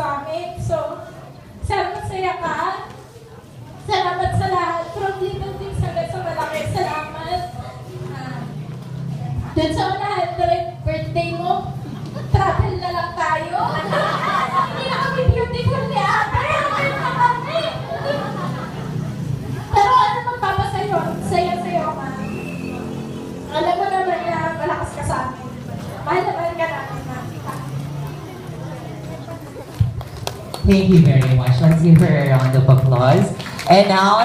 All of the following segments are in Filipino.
sa amin. So, sana masaya ka. Salamat sa lahat. From little things hanggang sa malaki. Salamat. Dun sa 100th birthday mo, travel na lang tayo. Hindi na kami beautiful ni ate. Hindi na kami. Pero ano magpapasayo? Saya-sayo ka. Alam mo naman na malakas ka sa amin. Mahal na mahal ka namin. Thank you very much. Let's give her a round of applause. And now,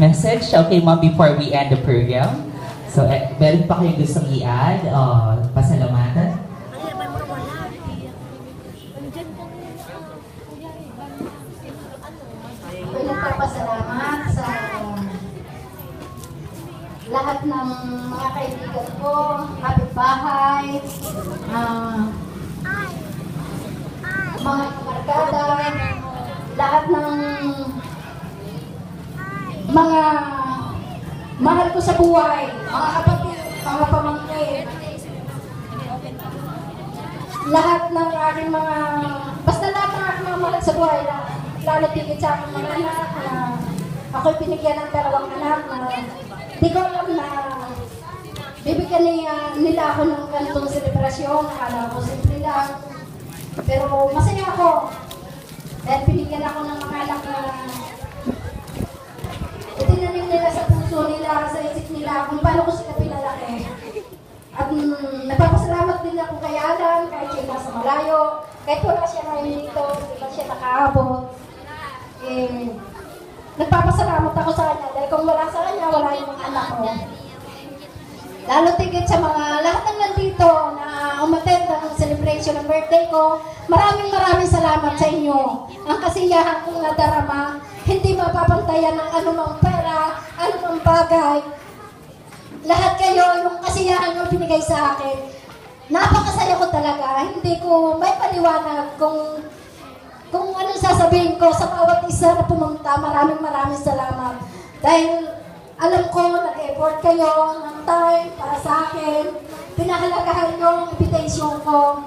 message, okay ma'am, before we end the program. So, meron pa kayong gustong i-add? Pasalamatan? Nagpapasalamat sa lahat ng mga kaibigan ko, kapitbahay, mga kamarkada, lahat ng mga mahal ko sa buhay, mga kapatid, mga pamangkin, lahat ng aking mga, basta lahat ng aking mga mahal sa buhay, lalo tigit sa aking mga anak, ako'y pinigyan ng 2 anak na di ko alam na bibigyan nila ako ng ganitong selebrasyon, akala ko simple lang. Pero masaya ako dahil pinigyan ako ng mga anak na itinanim nila sa puso nila, sa isip nila kung paano ko sila pinalaki. At nagpapasalamat din ako kay Alan, kahit siya nasa malayo, kahit wala siya ngayon dito, hindi ba siya nakaabot. Nagpapasalamat ako sa kanya dahil kung wala sa kanya, wala yung anak ko. Lalo tigit sa mga lahat ng nandito na umattend ng celebration ng birthday ko, maraming salamat sa inyo. Ang kasiyahan kong nadarama, hindi mapapantayan ng anumang pera, anumang bagay. Lahat kayo, yung kasiyahan nyo binigay sa akin. Napakasaya ko talaga. Hindi ko may paliwanag kung anong sasabihin ko sa bawat isa na pumunta. Maraming salamat. Dahil alam ko, nag-effort kayo ng time para sa akin. Pinahalagahan yung invitation ko.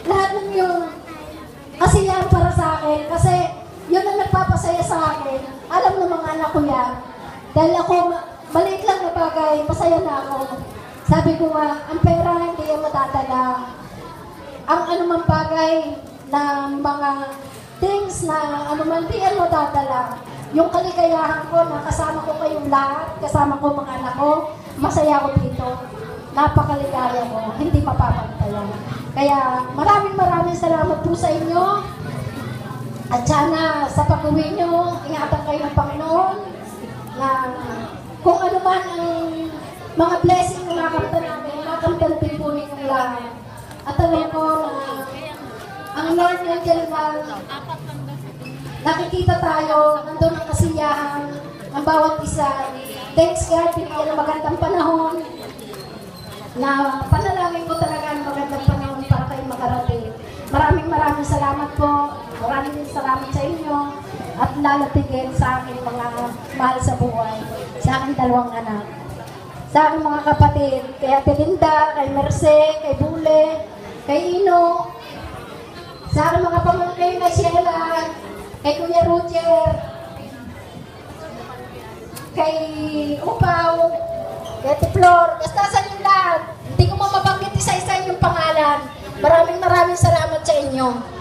Lahat ng yung kasiyahan para sa akin. Kasi yun ang nagpapasaya sa akin. Alam ng mga anak ko yan. Dahil ako, maliit lang na bagay, masaya na ako. Sabi ko nga, ang pera hindi yan madadala. Ang anumang bagay na mga things na anuman di yan madadala. Yung kaligayahan ko na kasama ko kayong lahat, kasama ko mga anak ko, masaya ko dito. Napakaligaya ko, hindi mapapantayan. Kaya maraming salamat po sa inyo. At sana sa pag-uwi nyo, ingatan kayo ng Panginoon na kung ano man ang mga blessing na nakamtan namin, nakamtan din po ninyong lahat. At alam ko na ang Lord ng General, nakikita tayo, nandun ang kasiyahan, ang bawat isa. Thanks God, bigyan ng magandang panahon na panalangin ko talaga ang magandang panahon para kayo makarating. Maraming salamat po. Maraming salamat sa inyo at lalatigin sa aking mga mahal sa buhay, sa aking 2 anak, sa aking mga kapatid, kay Ate Linda, kay Merce, kay Bule, kay Ino, sa aking mga pamangkin, kay Sheila, kay Kuya Roger, kay Upaw, kay Ate Flor, kastasan yung lahat. Hindi ko mabanggit isa-isa yung pangalan. Maraming salamat sa inyo.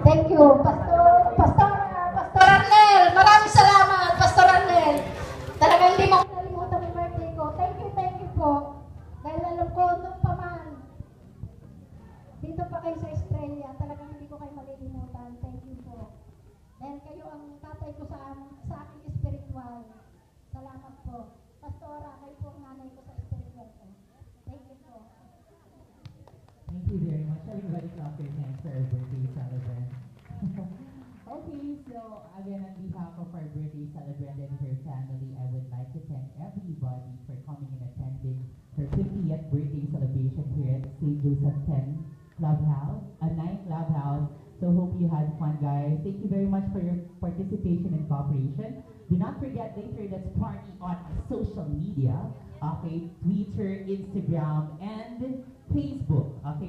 Thank you, Pastor Arnel. Maraming salamat, Pastor Arnel. Talagang hindi mo nalimutan yung birthday ko. Thank you po. Dahil alam ko, nung pa man, dito pa kayo sa Australia, talagang hindi ko kayo malilimutan. Thank you po. Dahil kayo ang tatay ko sa aking spiritual. Salamat po. Pastora, kayo po ang nanay ko sa spiritual ko. Thank you po. Thank you very much. Everybody clap your hands for our birthday celebrant. Okay, so again, on behalf of our birthday celebrant and her family, I would like to thank everybody for coming and attending her 50th birthday celebration here at St. Joseph 10 Clubhouse, 9 Clubhouse. So hope you had fun, guys. Thank you very much for your participation and cooperation. Do not forget later, let's party on social media. Okay, Twitter, Instagram, and Facebook. Okay.